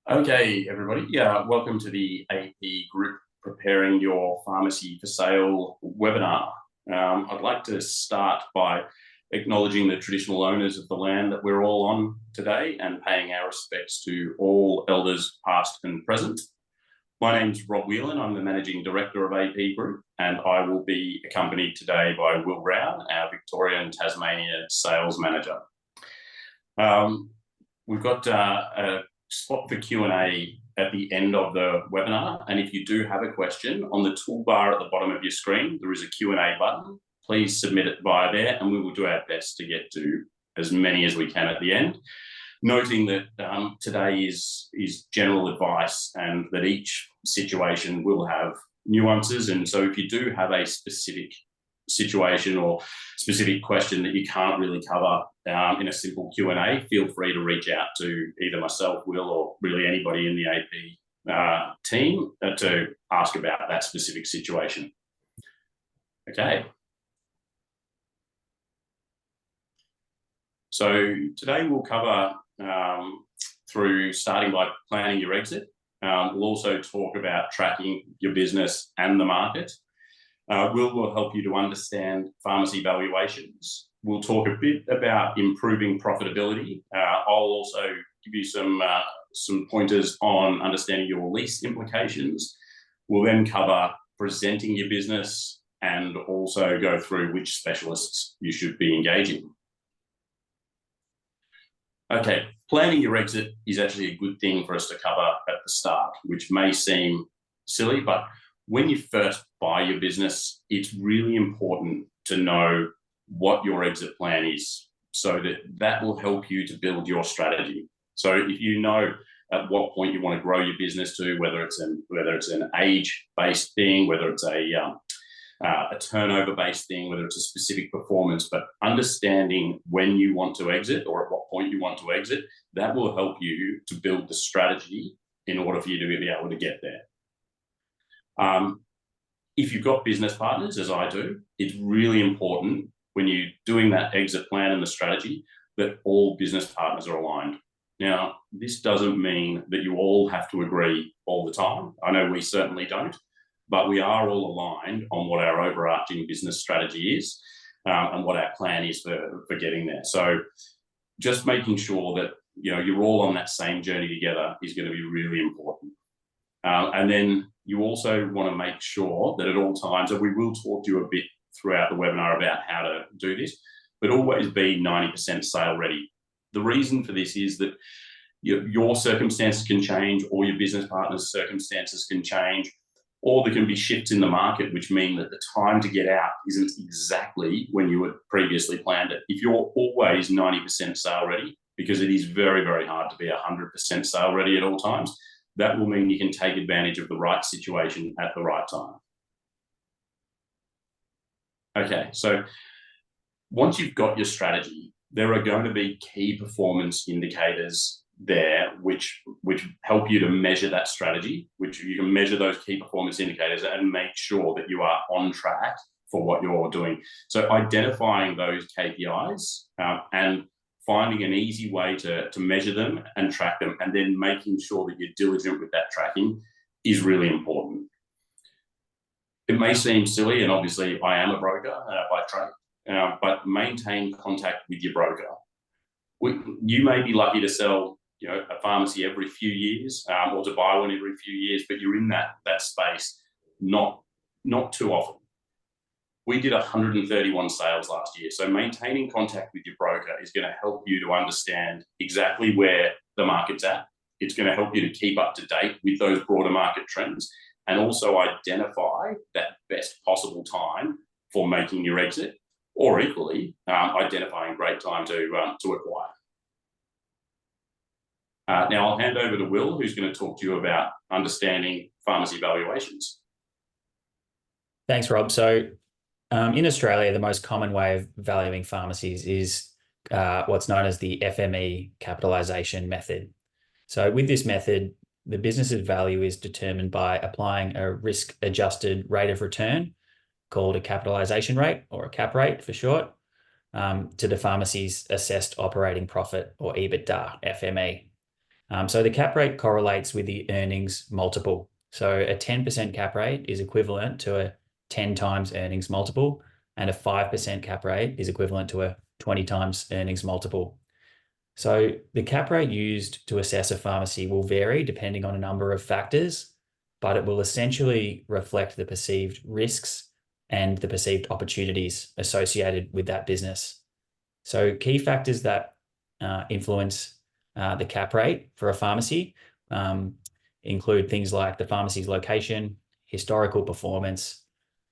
Okay, everybody. Yeah, welcome to the AP Group Preparing Your Pharmacy for Sale webinar. I'd like to start by acknowledging the traditional owners of the land that we're all on today and paying our respects to all elders past and present. My name's Rob Whelan. I'm the Managing Director of AP Group, and I will be accompanied today by Will Brown, our Victorian Tasmania Sales Manager. We've got a spot for Q&A at the end of the webinar, and if you do have a question, on the toolbar at the bottom of your screen there is a Q&A button. Please submit it via there and we will do our best to get to as many as we can at the end, noting that today is general advice and that each situation will have nuances, and so if you do have a specific situation or specific question that you can't really cover in a simple Q&A, feel free to reach out to either myself, Will, or really anybody in the AP team to ask about that specific situation. Okay. So today we'll cover through starting by planning your exit. We'll also talk about tracking your business and the market. Will help you to understand pharmacy valuations. We'll talk a bit about improving profitability. I'll also give you some pointers on understanding your lease implications. We'll then cover presenting your business and also go through which specialists you should be engaging. Okay, planning your exit is actually a good thing for us to cover at the start, which may seem silly, but when you first buy your business, it's really important to know what your exit plan is, so that will help you to build your strategy. So if you know at what point you want to grow your business to, whether it's an age-based thing, whether it's a turnover-based thing, whether it's a specific performance, but understanding when you want to exit or at what point you want to exit, that will help you to build the strategy in order for you to be able to get there. If you've got business partners, as I do, it's really important when you're doing that exit plan and the strategy that all business partners are aligned. Now, this doesn't mean that you all have to agree all the time. I know we certainly don't, but we are all aligned on what our overarching business strategy is and what our plan is for getting there. So just making sure that you're all on that same journey together is going to be really important. And then you also want to make sure that at all times, and we will talk to you a bit throughout the webinar about how to do this, but always be 90% sale ready. The reason for this is that your circumstances can change, or your business partner's circumstances can change, or there can be shifts in the market which mean that the time to get out isn't exactly when you had previously planned it. If you're always 90% sale ready, because it is very, very hard to be 100% sale ready at all times, that will mean you can take advantage of the right situation at the right time. Okay, so once you've got your strategy, there are going to be key performance indicators there which help you to measure that strategy, which you can measure those key performance indicators and make sure that you are on track for what you're doing. So identifying those KPIs and finding an easy way to measure them and track them, and then making sure that you're diligent with that tracking is really important. It may seem silly, and obviously I am a broker by trade, but maintain contact with your broker. You may be lucky to sell a pharmacy every few years or to buy one every few years, but you're in that space not too often. We did 131 sales last year. So maintaining contact with your broker is going to help you to understand exactly where the market's at. It's going to help you to keep up to date with those broader market trends and also identify that best possible time for making your exit, or equally, identifying a great time to acquire. Now I'll hand over to Will, who's going to talk to you about understanding pharmacy valuations. Thanks, Rob. So in Australia, the most common way of valuing pharmacies is what's known as the FME capitalisation method. So with this method, the business's value is determined by applying a risk-adjusted rate of return, called a capitalisation rate, or a cap rate for short, to the pharmacy's assessed operating profit, or EBITDA, FME. So the cap rate correlates with the earnings multiple. So a 10% cap rate is equivalent to a 10 times earnings multiple, and a 5% cap rate is equivalent to a 20 times earnings multiple. So the cap rate used to assess a pharmacy will vary depending on a number of factors, but it will essentially reflect the perceived risks and the perceived opportunities associated with that business. So key factors that influence the cap rate for a pharmacy include things like the pharmacy's location, historical performance,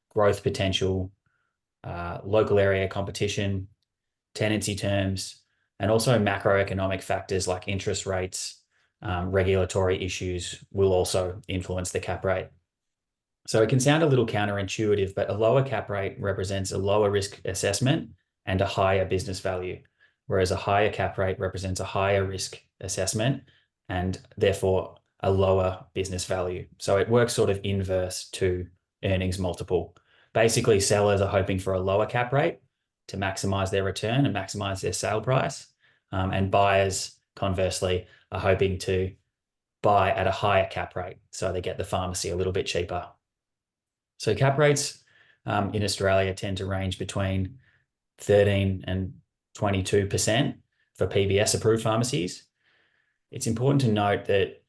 growth potential, local area competition, tenancy terms, and also macroeconomic factors like interest rates, regulatory issues will also influence the cap rate. So it can sound a little counterintuitive, but a lower cap rate represents a lower risk assessment and a higher business value, whereas a higher cap rate represents a higher risk assessment and therefore a lower business value. So it works sort of inverse to earnings multiple. Basically, sellers are hoping for a lower cap rate to maximize their return and maximize their sale price. And buyers, conversely, are hoping to buy at a higher cap rate so they get the pharmacy a little bit cheaper. So cap rates in Australia tend to range between 13 and 22% for PBS approved pharmacies. It's important to note that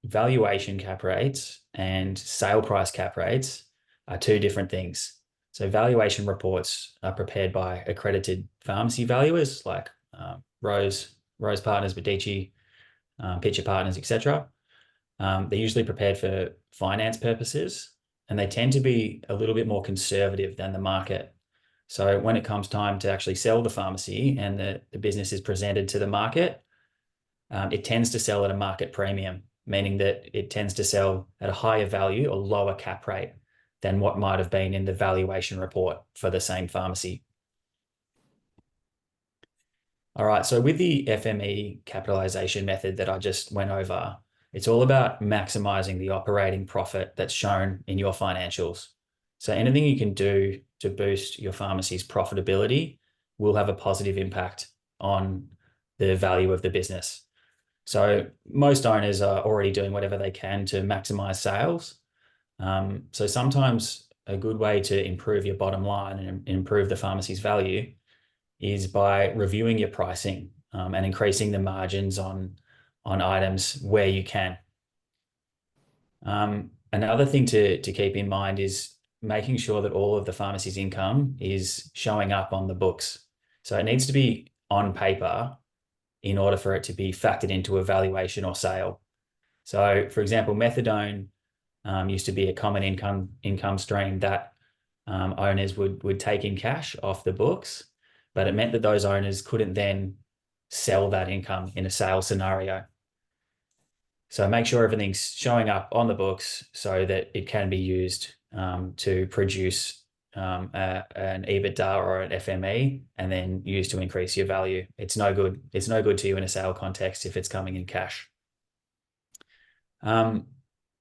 valuation cap rates and sale price cap rates are two different things. So valuation reports are prepared by accredited pharmacy valuers like Rose Partners, Medici, Pitcher Partners, etc. They're usually prepared for finance purposes, and they tend to be a little bit more conservative than the market. So when it comes time to actually sell the pharmacy and the business is presented to the market, it tends to sell at a market premium, meaning that it tends to sell at a higher value or lower cap rate than what might have been in the valuation report for the same pharmacy. All right, so with the FME capitalization method that I just went over, it's all about maximizing the operating profit that's shown in your financials. So anything you can do to boost your pharmacy's profitability will have a positive impact on the value of the business. So most owners are already doing whatever they can to maximize sales. So sometimes a good way to improve your bottom line and improve the pharmacy's value is by reviewing your pricing and increasing the margins on items where you can. Another thing to keep in mind is making sure that all of the pharmacy's income is showing up on the books. So it needs to be on paper in order for it to be factored into a valuation or sale. So, for example, methadone used to be a common income stream that owners would take in cash off the books, but it meant that those owners couldn't then sell that income in a sales scenario. So make sure everything's showing up on the books so that it can be used to produce an EBITDA or an FME and then used to increase your value. It's no good. It's no good to you in a sale context if it's coming in cash.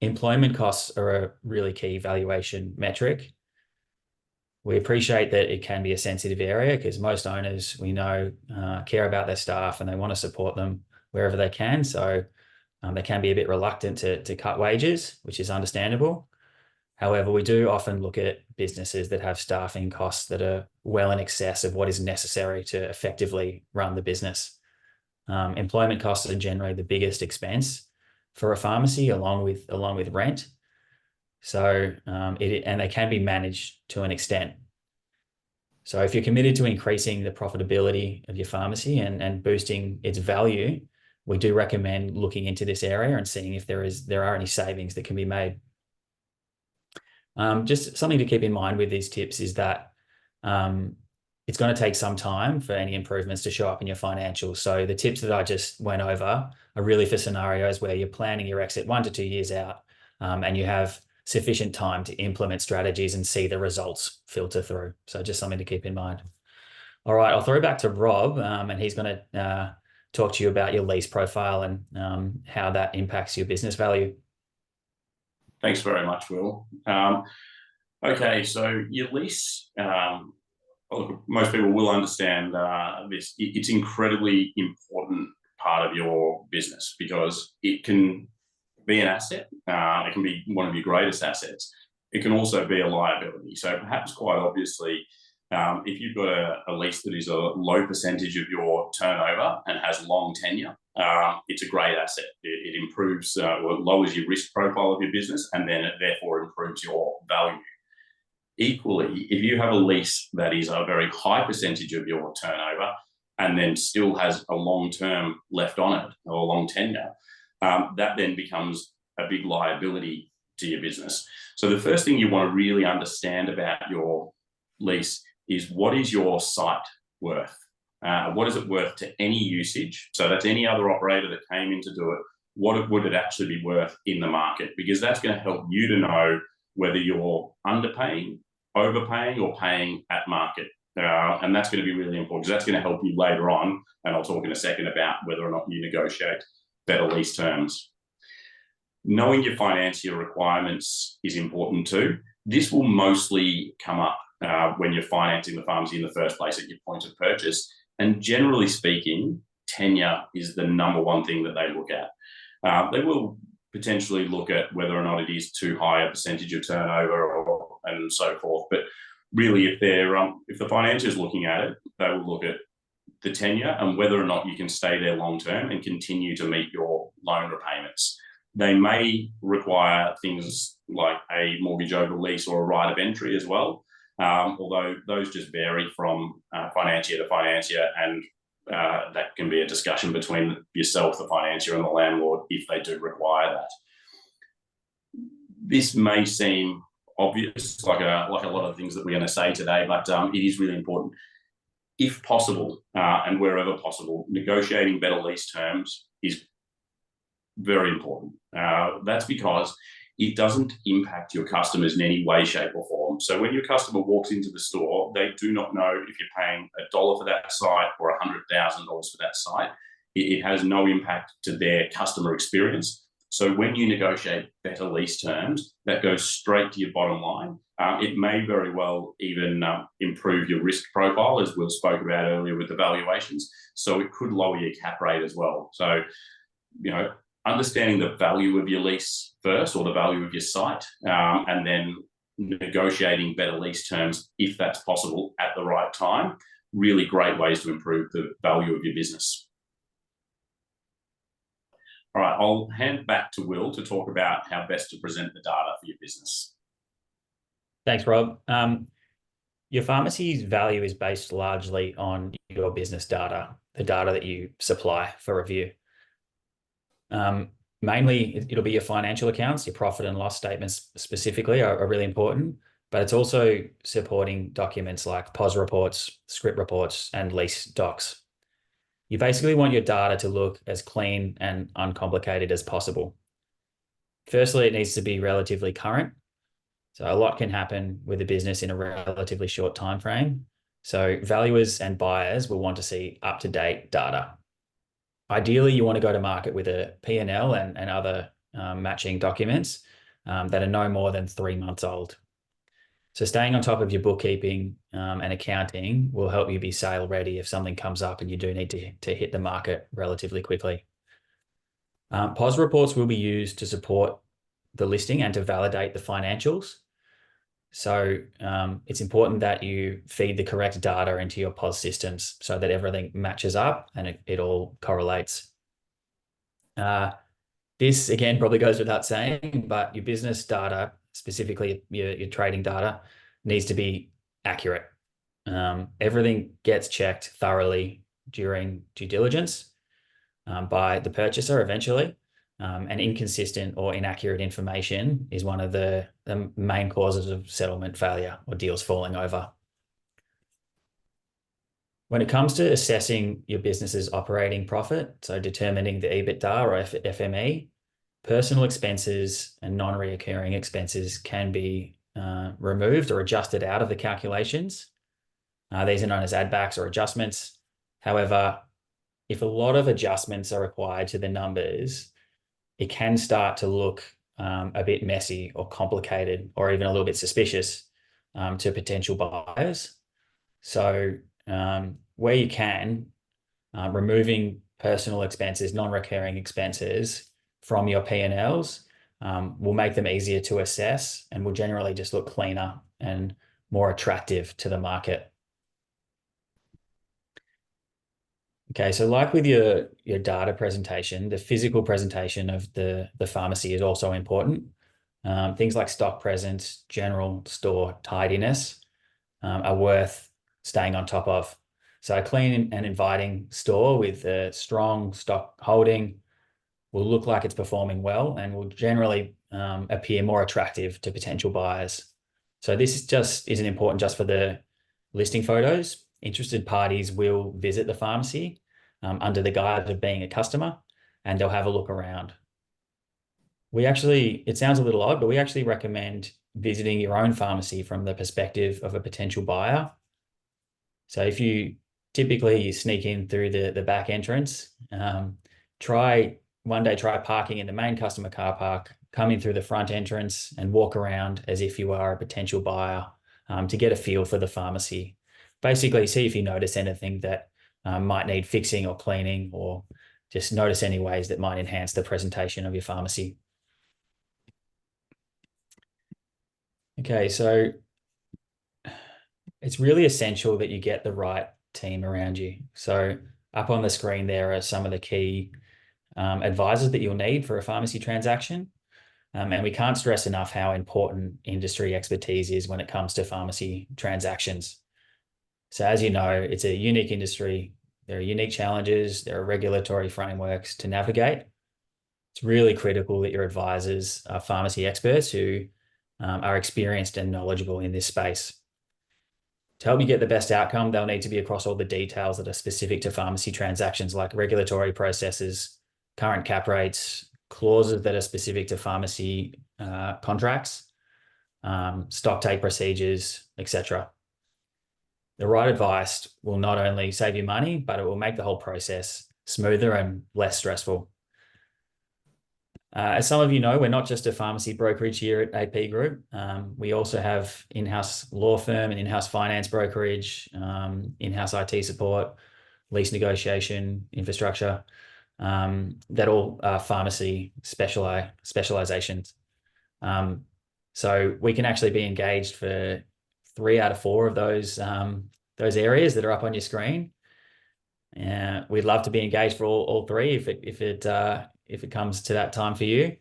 Employment costs are a really key valuation metric. We appreciate that it can be a sensitive area because most owners we know care about their staff and they want to support them wherever they can. So they can be a bit reluctant to cut wages, which is understandable. However, we do often look at businesses that have staffing costs that are well in excess of what is necessary to effectively run the business. Employment costs are generally the biggest expense for a pharmacy, along with rent. So and they can be managed to an extent. So if you're committed to increasing the profitability of your pharmacy and boosting its value, we do recommend looking into this area and seeing if there are any savings that can be made. Just something to keep in mind with these tips is that it's going to take some time for any improvements to show up in your financials. So the tips that I just went over are really for scenarios where you're planning your exit 1 to 2 years out and you have sufficient time to implement strategies and see the results filter through. So just something to keep in mind. All right, I'll throw back to Rob and he's going to talk to you about your lease profile and how that impacts your business value. Thanks very much, Will. Okay, so your lease, most people will understand this. It's incredibly important part of your business because it can be an asset. It can be one of your greatest assets. It can also be a liability. So perhaps quite obviously, if you've got a lease that is a low percentage of your turnover and has long tenure, it's a great asset. It improves or lowers your risk profile of your business, and then it therefore improves your value. Equally, if you have a lease that is a very high percentage of your turnover and then still has a long term left on it or a long tenure, that then becomes a big liability to your business. So the first thing you want to really understand about your lease is what is your site worth? What is it worth to any usage? So that's any other operator that came in to do it. What would it actually be worth in the market? Because that's going to help you to know whether you're underpaying, overpaying, or paying at market. And that's going to be really important because that's going to help you later on. And I'll talk in a second about whether or not you negotiate better lease terms. Knowing your financial requirements is important too. This will mostly come up when you're financing the pharmacy in the first place at your point of purchase. And generally speaking, tenure is the number one thing that they look at. They will potentially look at whether or not it is too high a percentage of turnover and so forth. But really, if the financier is looking at it, they will look at the tenure and whether or not you can stay there long term and continue to meet your loan repayments. They may require things like a mortgage over lease or a right of entry as well, although those just vary from financier to financier, and that can be a discussion between yourself, the financier, and the landlord if they do require that. This may seem obvious, like a lot of things that we're going to say today, but it is really important. If possible, and wherever possible, negotiating better lease terms is very important. That's because it doesn't impact your customers in any way, shape, or form. So when your customer walks into the store, they do not know if you're paying $1 for that site or $100,000 for that site. It has no impact to their customer experience. So when you negotiate better lease terms, that goes straight to your bottom line. It may very well even improve your risk profile, as Will spoke about earlier with the valuations. So it could lower your cap rate as well. So, understanding the value of your lease first, or the value of your site, and then negotiating better lease terms if that's possible at the right time. Really great ways to improve the value of your business. All right, I'll hand back to Will to talk about how best to present the data for your business. Thanks, Rob. Your pharmacy's value is based largely on your business data, the data that you supply for review. Mainly, it'll be your financial accounts, your profit and loss statements specifically are really important, but it's also supporting documents like POS reports, script reports, and lease docs. You basically want your data to look as clean and uncomplicated as possible. Firstly, it needs to be relatively current. So a lot can happen with a business in a relatively short time frame. So valuers and buyers will want to see up-to-date data. Ideally, you want to go to market with a P&L and other matching documents that are no more than 3 months old. So staying on top of your bookkeeping and accounting will help you be sale ready if something comes up and you do need to hit the market relatively quickly. POS reports will be used to support the listing and to validate the financials. So it's important that you feed the correct data into your POS systems so that everything matches up and it all correlates. This, again, probably goes without saying, but your business data, specifically your trading data, needs to be accurate. Everything gets checked thoroughly during due diligence by the purchaser eventually. And inconsistent or inaccurate information is one of the main causes of settlement failure or deals falling over. When it comes to assessing your business's operating profit, so determining the EBITDA or FME, personal expenses and non-recurring expenses can be removed or adjusted out of the calculations. These are known as add backs or adjustments. However, if a lot of adjustments are required to the numbers, it can start to look a bit messy or complicated or even a little bit suspicious to potential buyers. So where you can, removing personal expenses, non-recurring expenses from your P&Ls will make them easier to assess and will generally just look cleaner and more attractive to the market. Okay, so like with your data presentation, the physical presentation of the pharmacy is also important. Things like stock presence, general store tidiness are worth staying on top of. So a clean and inviting store with a strong stock holding will look like it's performing well and will generally appear more attractive to potential buyers. So this just isn't important just for the listing photos. Interested parties will visit the pharmacy under the guise of being a customer, and they'll have a look around. It sounds a little odd, but we actually recommend visiting your own pharmacy from the perspective of a potential buyer. So if you typically sneak in through the back entrance, try parking in the main customer car park, come in through the front entrance and walk around as if you are a potential buyer to get a feel for the pharmacy. Basically, see if you notice anything that might need fixing or cleaning, or just notice any ways that might enhance the presentation of your pharmacy. Okay, so it's really essential that you get the right team around you. So up on the screen there are some of the key advisors that you'll need for a pharmacy transaction. And we can't stress enough how important industry expertise is when it comes to pharmacy transactions. So as you know, it's a unique industry. There are unique challenges. There are regulatory frameworks to navigate. It's really critical that your advisors are pharmacy experts who are experienced and knowledgeable in this space. To help you get the best outcome, they'll need to be across all the details that are specific to pharmacy transactions, like regulatory processes, current cap rates, clauses that are specific to pharmacy contracts, stock take procedures, etc. The right advice will not only save you money, but it will make the whole process smoother and less stressful. As some of you know, we're not just a pharmacy brokerage here at AP Group. We also have in-house law firm and in-house finance brokerage, in-house IT support, lease negotiation, infrastructure, that all are pharmacy specializations. So we can actually be engaged for 3 out of 4 of those areas that are up on your screen. We'd love to be engaged for all 3 if it comes to that time for you.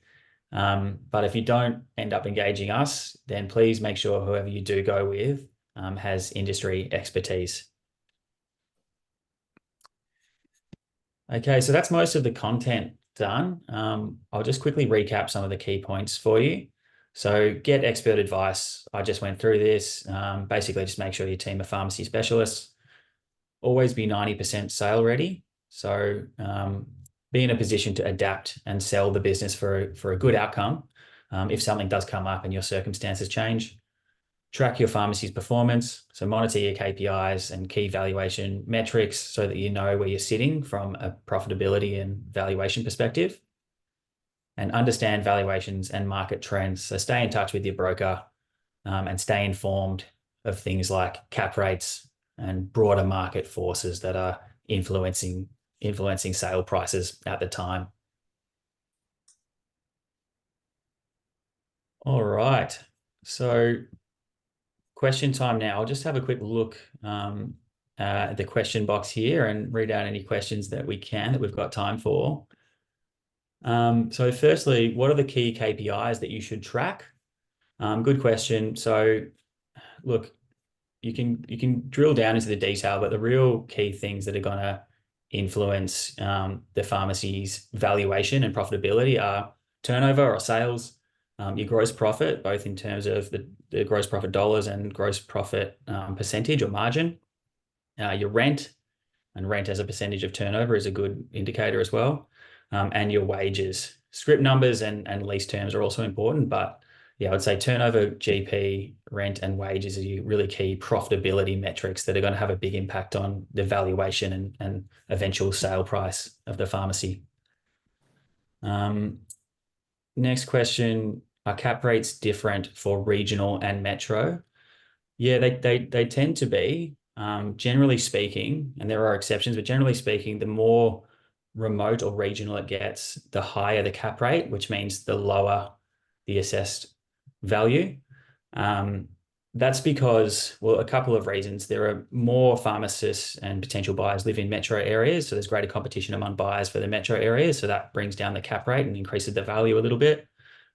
But if you don't end up engaging us, then please make sure whoever you do go with has industry expertise. Okay, so that's most of the content done. I'll just quickly recap some of the key points for you. So get expert advice. I just went through this. Basically, just make sure your team are pharmacy specialists. Always be 90% sale ready. So be in a position to adapt and sell the business for a good outcome if something does come up and your circumstances change. Track your pharmacy's performance. So monitor your KPIs and key valuation metrics so that you know where you're sitting from a profitability and valuation perspective. And understand valuations and market trends. So stay in touch with your broker and stay informed of things like cap rates and broader market forces that are influencing sale prices at the time. All right, so question time now. I'll just have a quick look at the question box here and read out any questions that we've got time for. So firstly, what are the key KPIs that you should track? Good question. So look, you can drill down into the detail, but the real key things that are going to influence the pharmacy's valuation and profitability are turnover or sales, your gross profit, both in terms of the gross profit dollars and gross profit percentage or margin, your rent, and rent as a percentage of turnover is a good indicator as well, and your wages. Script numbers and lease terms are also important, but yeah, I would say turnover, GP, rent, and wages are really key profitability metrics that are going to have a big impact on the valuation and eventual sale price of the pharmacy. Next question, are cap rates different for regional and metro? Yeah, they tend to be, generally speaking, and there are exceptions, but generally speaking, the more remote or regional it gets, the higher the cap rate, which means the lower the assessed value. That's because, well, a couple of reasons. There are more pharmacists and potential buyers live in metro areas, so there's greater competition among buyers for the metro areas, so that brings down the cap rate and increases the value a little bit.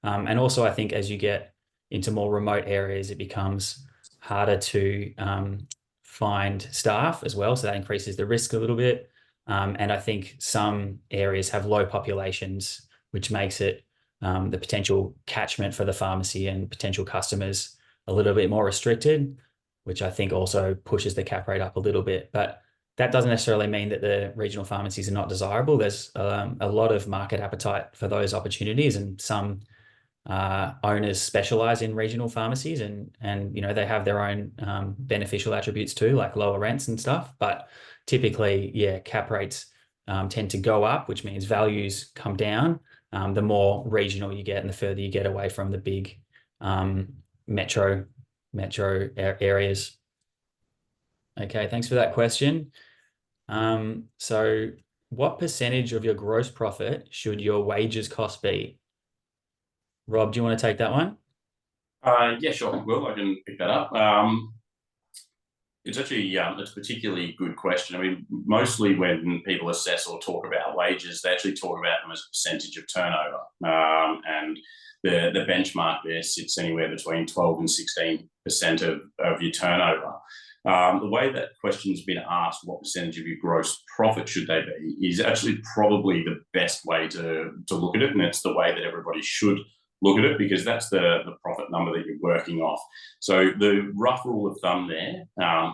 And also, I think as you get into more remote areas, it becomes harder to find staff as well, so that increases the risk a little bit. And I think some areas have low populations, which makes it the potential catchment for the pharmacy and potential customers a little bit more restricted, which I think also pushes the cap rate up a little bit. But that doesn't necessarily mean that the regional pharmacies are not desirable. There's a lot of market appetite for those opportunities, and some owners specialize in regional pharmacies, and they have their own beneficial attributes too, like lower rents and stuff. But typically, yeah, cap rates tend to go up, which means values come down. The more regional you get and the further you get away from the big metro areas. Okay, thanks for that question. So what percentage of your gross profit should your wages cost be? Rob, do you want to take that one? Yeah, sure. Well, I can pick that up. It's actually it's a particularly good question. I mean, mostly when people assess or talk about wages, they actually talk about them as a percentage of turnover, and the benchmark there sits anywhere between 12 and 16% of your turnover. The way that question's been asked, what percentage of your gross profit should they be, is actually probably the best way to look at it, and it's the way that everybody should look at it, because that's the profit number that you're working off. So the rough rule of thumb there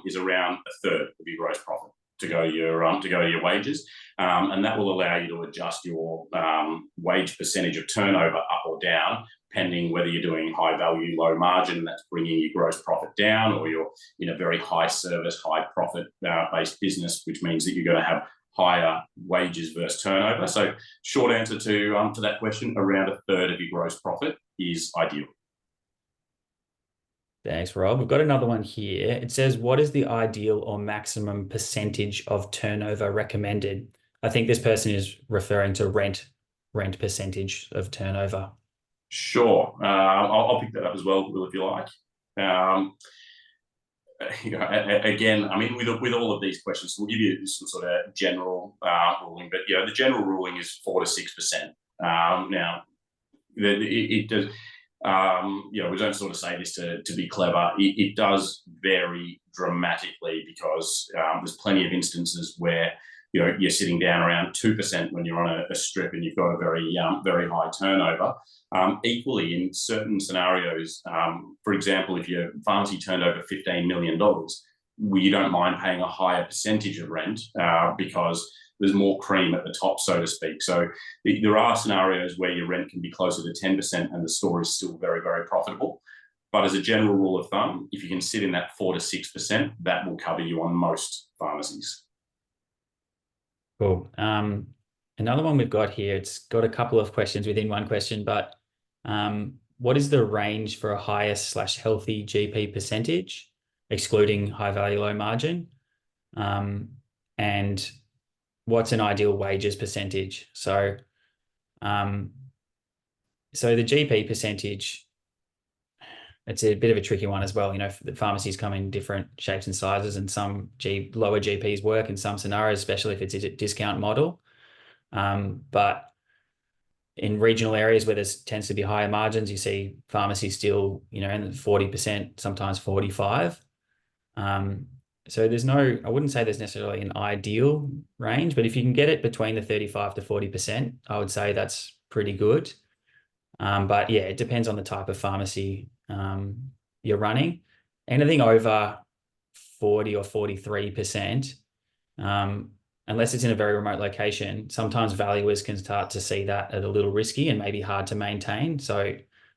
is around a third of your gross profit to go to your wages, and that will allow you to adjust your wage percentage of turnover up or down, depending whether you're doing high value, low margin, that's bringing your gross profit down, or you're in a very high service, high profit based business, which means that you're going to have higher wages versus turnover. So short answer to that question, around a third of your gross profit is ideal. Thanks, Rob. We've got another one here. It says, what is the ideal or maximum percentage of turnover recommended? I think this person is referring to rent percentage of turnover. Sure. I'll pick that up as well, Will, if you like. Again, I mean, with all of these questions, we'll give you some sort of general ruling, but the general ruling is 4 to 6%. Now, it does. We don't sort of say this to be clever. It does vary dramatically, because there's plenty of instances where you're sitting down around 2% when you're on a strip and you've got a very high turnover. Equally, in certain scenarios, for example, if your pharmacy turned over $15 million, you don't mind paying a higher percentage of rent because there's more cream at the top, so to speak. So there are scenarios where your rent can be closer to 10% and the store is still very, very profitable. But as a general rule of thumb, if you can sit in that 4 to 6%, that will cover you on most pharmacies. Cool. Another one we've got here, it's got a couple of questions within one question, but what is the range for a highest / healthy GP percentage, excluding high value, low margin? And what's an ideal wages percentage? So the GP percentage, it's a bit of a tricky one as well. The pharmacies come in different shapes and sizes, and some lower GPs work in some scenarios, especially if it's a discount model. But in regional areas where there tends to be higher margins, you see pharmacies still, in the 40%, sometimes 45%. So I wouldn't say there's necessarily an ideal range, but if you can get it between the 35 to 40%, I would say that's pretty good. But yeah, it depends on the type of pharmacy you're running. Anything over 40 or 43%, unless it's in a very remote location, sometimes valuers can start to see that as a little risky and maybe hard to maintain. So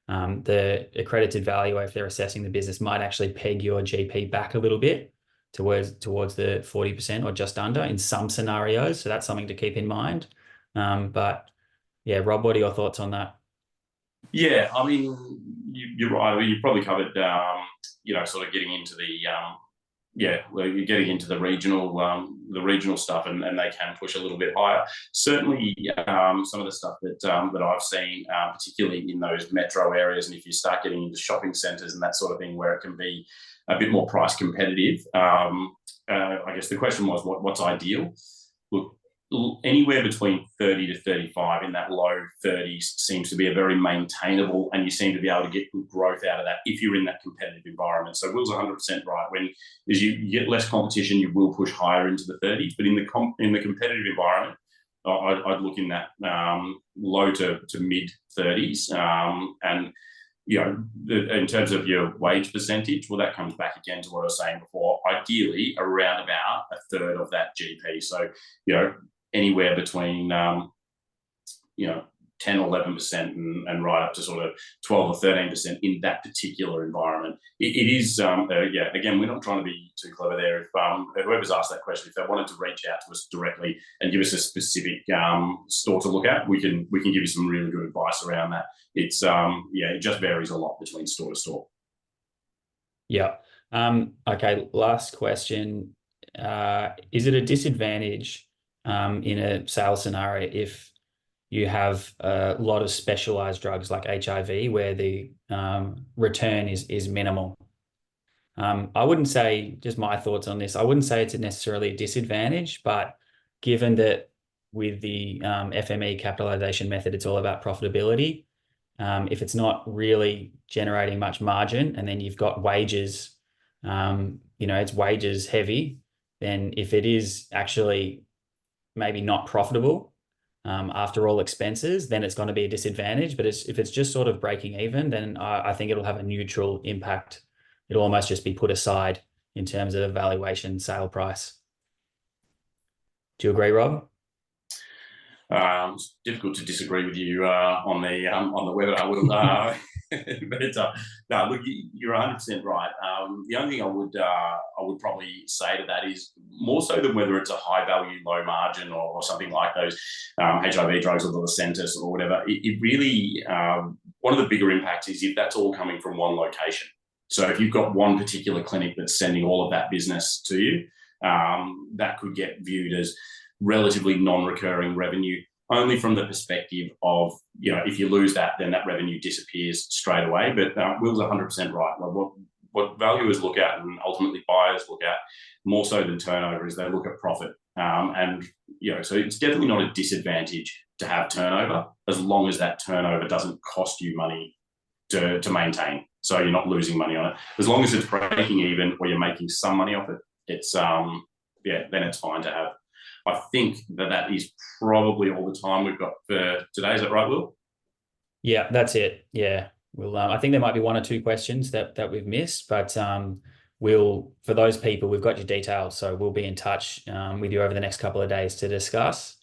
the accredited valuer, if they're assessing the business, might actually peg your GP back a little bit towards the 40% or just under in some scenarios. So that's something to keep in mind. But yeah, Rob, what are your thoughts on that? Yeah, I mean, you're right. You probably covered, sort of getting into yeah, well, you're getting into the regional stuff, and they can push a little bit higher. Certainly, some of the stuff that I've seen, particularly in those metro areas, and if you start getting into shopping centres and that sort of thing, where it can be a bit more price competitive. I guess the question was, what's ideal? Look, anywhere between 30 to 35 in that low 30s seems to be a very maintainable, and you seem to be able to get good growth out of that if you're in that competitive environment. So Will's 100% right. When as you get less competition, you will push higher into the 30s, but in the competitive environment, I'd look in that low to mid 30s. And in terms of your wage percentage, well, that comes back again to what I was saying before. Ideally, around about a third of that GP. So, anywhere between 10 or 11% and right up to sort of 12 or 13% in that particular environment. It is, again, we're not trying to be too clever there. If whoever's asked that question, if they wanted to reach out to us directly and give us a specific store to look at, we can give you some really good advice around that. It's it just varies a lot between store to store. Yeah. Okay. Last question. Is it a disadvantage in a sales scenario if you have a lot of specialized drugs like HIV where the return is minimal? I wouldn't say, just my thoughts on this, I wouldn't say it's necessarily a disadvantage, but given that with the FME capitalization method, it's all about profitability. If it's not really generating much margin and then you've got wages, it's wages heavy, then if it is actually maybe not profitable, after all expenses, then it's going to be a disadvantage. But if it's just sort of breaking even, then I think it'll have a neutral impact. It'll almost just be put aside in terms of valuation sale price. Do you agree, Rob? It's difficult to disagree with you on the webinar. But no, look, you're 100% right. The only thing I would probably say to that is more so than whether it's a high value, low margin or something like those HIV drugs or the Lucentis or whatever. It really one of the bigger impacts is if that's all coming from one location. So if you've got one particular clinic that's sending all of that business to you, that could get viewed as relatively non-recurring revenue, only from the perspective of, if you lose that, then that revenue disappears straight away. But Will's 100% right. What valuers look at and ultimately buyers look at more so than turnover is they look at profit. So it's definitely not a disadvantage to have turnover as long as that turnover doesn't cost you money to maintain. So you're not losing money on it. As long as it's breaking even or you're making some money off it, it's then it's fine to have. I think that is probably all the time we've got for today. Is that right, Will? Yeah, that's it. Yeah. I think there might be one or two questions that we've missed, but for those people, we've got your details. So we'll be in touch with you over the next couple of days to discuss.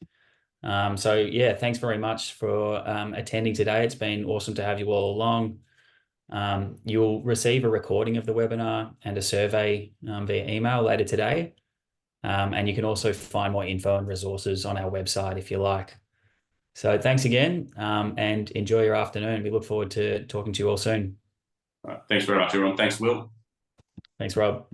Thanks very much for attending today. It's been awesome to have you all along. You'll receive a recording of the webinar and a survey via email later today. And you can also find more info and resources on our website if you like. So thanks again, and enjoy your afternoon. We look forward to talking to you all soon. Thanks very much, everyone. Thanks, Will. Thanks, Rob.